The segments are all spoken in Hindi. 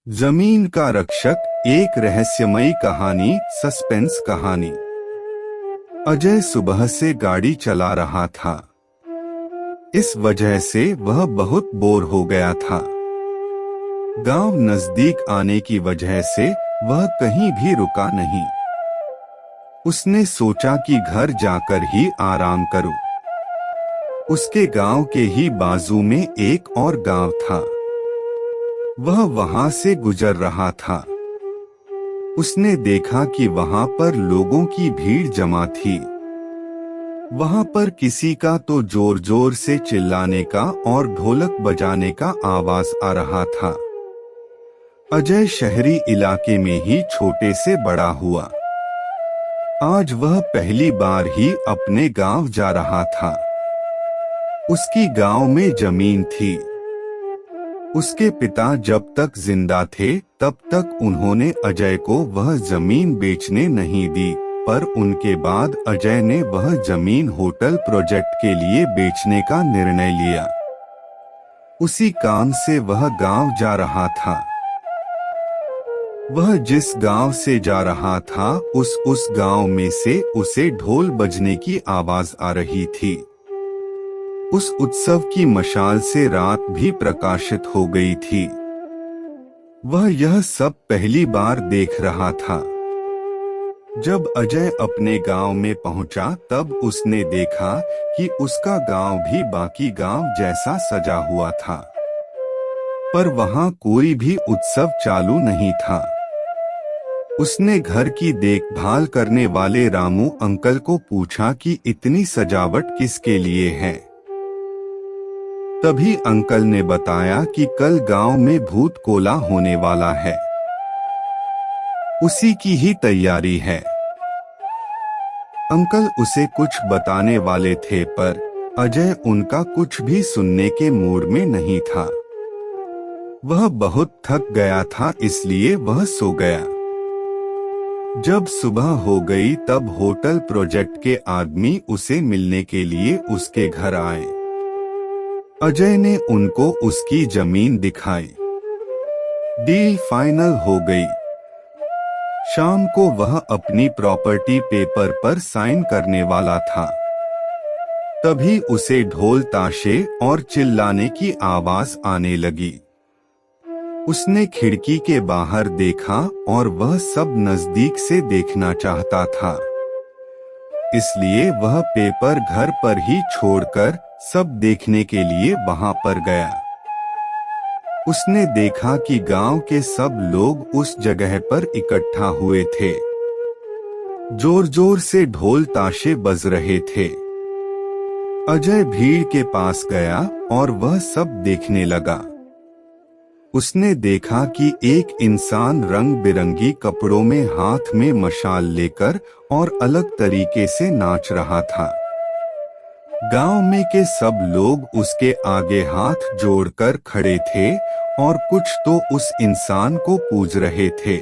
जमीन का रक्षक, एक रहस्यमयी कहानी, सस्पेंस कहानी। अजय सुबह से गाड़ी चला रहा था। इस वजह से वह बहुत बोर हो गया था। गांव नजदीक आने की वजह से वह कहीं भी रुका नहीं। उसने सोचा कि घर जाकर ही आराम करूं। उसके गांव के ही बाजू में एक और गांव था। वह वहां से गुजर रहा था। उसने देखा कि वहां पर लोगों की भीड़ जमा थी। वहां पर किसी का तो जोर जोर से चिल्लाने का और ढोलक बजाने का आवाज आ रहा था। अजय शहरी इलाके में ही छोटे से बड़ा हुआ। आज वह पहली बार ही अपने गांव जा रहा था। उसकी गांव में जमीन थी। उसके पिता जब तक जिंदा थे तब तक उन्होंने अजय को वह जमीन बेचने नहीं दी, पर उनके बाद अजय ने वह जमीन होटल प्रोजेक्ट के लिए बेचने का निर्णय लिया। उसी काम से वह गांव जा रहा था। वह जिस गांव से जा रहा था उस गांव में से उसे ढोल बजने की आवाज आ रही थी। उस उत्सव की मशाल से रात भी प्रकाशित हो गई थी। वह यह सब पहली बार देख रहा था। जब अजय अपने गांव में पहुंचा तब उसने देखा कि उसका गांव भी बाकी गांव जैसा सजा हुआ था, पर वहां कोई भी उत्सव चालू नहीं था। उसने घर की देखभाल करने वाले रामू अंकल को पूछा कि इतनी सजावट किसके लिए है। तभी अंकल ने बताया कि कल गांव में भूत कोला होने वाला है, उसी की ही तैयारी है। अंकल उसे कुछ बताने वाले थे, पर अजय उनका कुछ भी सुनने के मूड में नहीं था। वह बहुत थक गया था, इसलिए वह सो गया। जब सुबह हो गई तब होटल प्रोजेक्ट के आदमी उसे मिलने के लिए उसके घर आए। अजय ने उनको उसकी जमीन दिखाई। डील फाइनल हो गई। शाम को वह अपनी प्रॉपर्टी पेपर पर साइन करने वाला था। तभी उसे ढोल ताशे और चिल्लाने की आवाज आने लगी। उसने खिड़की के बाहर देखा और वह सब नजदीक से देखना चाहता था, इसलिए वह पेपर घर पर ही छोड़कर सब देखने के लिए वहां पर गया। उसने देखा कि गांव के सब लोग उस जगह पर इकट्ठा हुए थे। जोर जोर से ढोल ताशे बज रहे थे। अजय भीड़ के पास गया और वह सब देखने लगा। उसने देखा कि एक इंसान रंग बिरंगी कपड़ों में हाथ में मशाल लेकर और अलग तरीके से नाच रहा था। गांव में के सब लोग उसके आगे हाथ जोड़कर खड़े थे और कुछ तो उस इंसान को पूज रहे थे।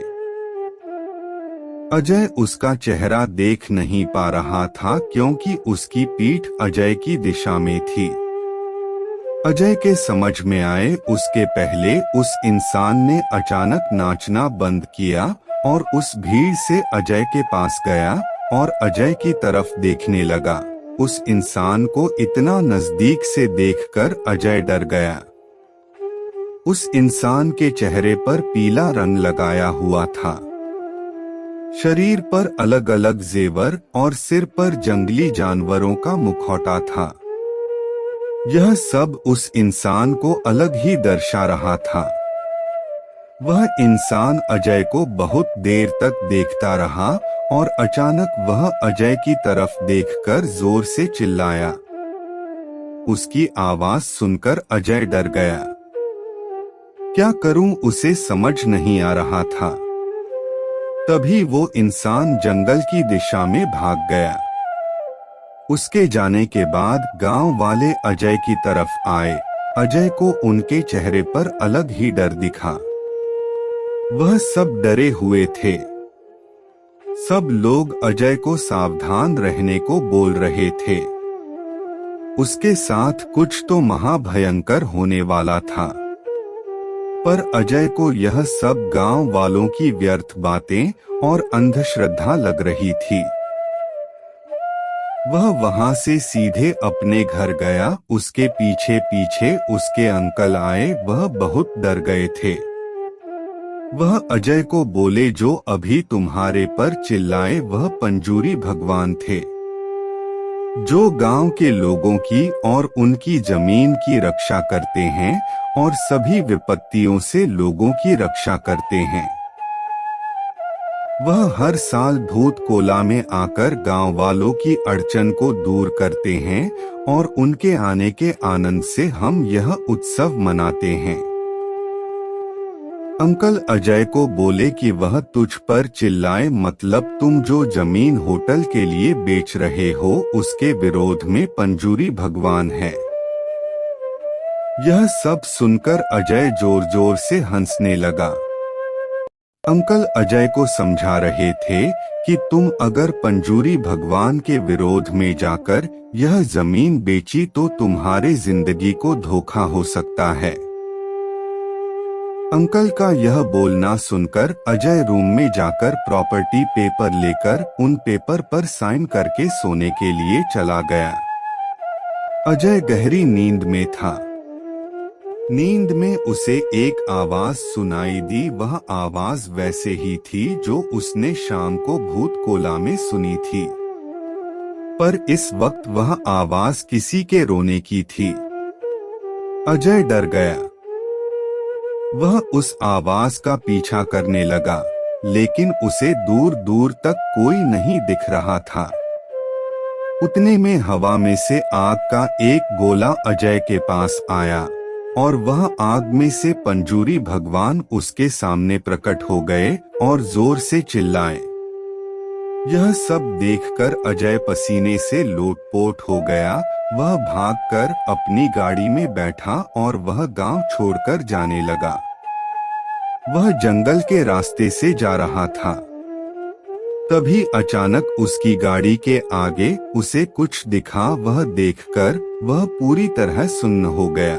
अजय उसका चेहरा देख नहीं पा रहा था क्योंकि उसकी पीठ अजय की दिशा में थी। अजय के समझ में आए उसके पहले उस इंसान ने अचानक नाचना बंद किया और उस भीड़ से अजय के पास गया और अजय की तरफ देखने लगा। उस इंसान को इतना नजदीक से देखकर अजय डर गया। उस इंसान के चेहरे पर पीला रंग लगाया हुआ था। शरीर पर अलग अलग जेवर और सिर पर जंगली जानवरों का मुखौटा था। यह सब उस इंसान को अलग ही दर्शा रहा था। वह इंसान अजय को बहुत देर तक देखता रहा और अचानक वह अजय की तरफ देखकर जोर से चिल्लाया। उसकी आवाज सुनकर अजय डर गया। क्या करूं उसे समझ नहीं आ रहा था। तभी वो इंसान जंगल की दिशा में भाग गया। उसके जाने के बाद गांव वाले अजय की तरफ आए। अजय को उनके चेहरे पर अलग ही डर दिखा। वह सब डरे हुए थे। सब लोग अजय को सावधान रहने को बोल रहे थे। उसके साथ कुछ तो महाभयंकर होने वाला था। पर अजय को यह सब गांव वालों की व्यर्थ बातें और अंधश्रद्धा लग रही थी। वह वहां से सीधे अपने घर गया। उसके पीछे पीछे उसके अंकल आए। वह बहुत डर गए थे। वह अजय को बोले, जो अभी तुम्हारे पर चिल्लाए वह पंजूरी भगवान थे, जो गांव के लोगों की और उनकी जमीन की रक्षा करते हैं और सभी विपत्तियों से लोगों की रक्षा करते हैं। वह हर साल भूत कोला में आकर गांव वालों की अड़चन को दूर करते हैं और उनके आने के आनंद से हम यह उत्सव मनाते हैं। अंकल अजय को बोले कि वह तुझ पर चिल्लाए, मतलब तुम जो जमीन होटल के लिए बेच रहे हो उसके विरोध में पंजूरी भगवान है। यह सब सुनकर अजय जोर जोर से हंसने लगा। अंकल अजय को समझा रहे थे कि तुम अगर पंजूरी भगवान के विरोध में जाकर यह जमीन बेची तो तुम्हारे जिंदगी को धोखा हो सकता है। अंकल का यह बोलना सुनकर अजय रूम में जाकर प्रॉपर्टी पेपर लेकर उन पेपर पर साइन करके सोने के लिए चला गया। अजय गहरी नींद में था। नींद में उसे एक आवाज सुनाई दी। वह आवाज वैसे ही थी जो उसने शाम को भूत कोला में सुनी थी, पर इस वक्त वह आवाज किसी के रोने की थी। अजय डर गया। वह उस आवाज का पीछा करने लगा, लेकिन उसे दूर दूर तक कोई नहीं दिख रहा था। उतने में हवा में से आग का एक गोला अजय के पास आया और वह आग में से पंजूरी भगवान उसके सामने प्रकट हो गए और जोर से चिल्लाए। यह सब देखकर अजय पसीने से लोटपोट हो गया। वह भागकर अपनी गाड़ी में बैठा और वह गांव छोड़कर जाने लगा। वह जंगल के रास्ते से जा रहा था। तभी अचानक उसकी गाड़ी के आगे उसे कुछ दिखा। वह देखकर वह पूरी तरह सुन्न हो गया।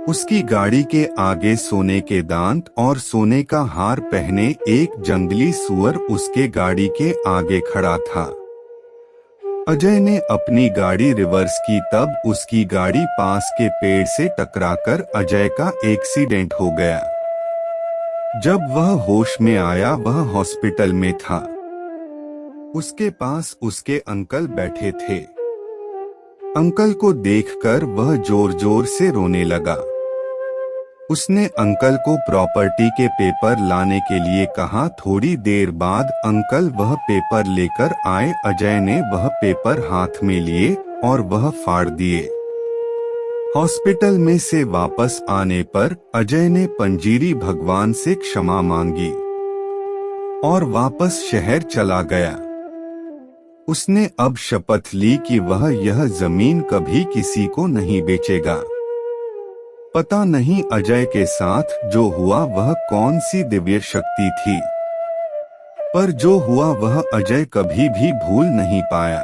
उसकी गाड़ी के आगे सोने के दांत और सोने का हार पहने एक जंगली सुअर उसके गाड़ी के आगे खड़ा था। अजय ने अपनी गाड़ी रिवर्स की, तब उसकी गाड़ी पास के पेड़ से टकराकर अजय का एक्सीडेंट हो गया। जब वह होश में आया वह हॉस्पिटल में था। उसके पास उसके अंकल बैठे थे। अंकल को देखकर वह जोर जोर से रोने लगा। उसने अंकल को प्रॉपर्टी के पेपर लाने के लिए कहा। थोड़ी देर बाद अंकल वह पेपर लेकर आए। अजय ने वह पेपर हाथ में लिए और वह फाड़ दिए। हॉस्पिटल में से वापस आने पर अजय ने पंजीरी भगवान से क्षमा मांगी और वापस शहर चला गया। उसने अब शपथ ली कि वह यह जमीन कभी किसी को नहीं बेचेगा। पता नहीं अजय के साथ जो हुआ वह कौन सी दिव्य शक्ति थी, पर जो हुआ वह अजय कभी भी भूल नहीं पाया।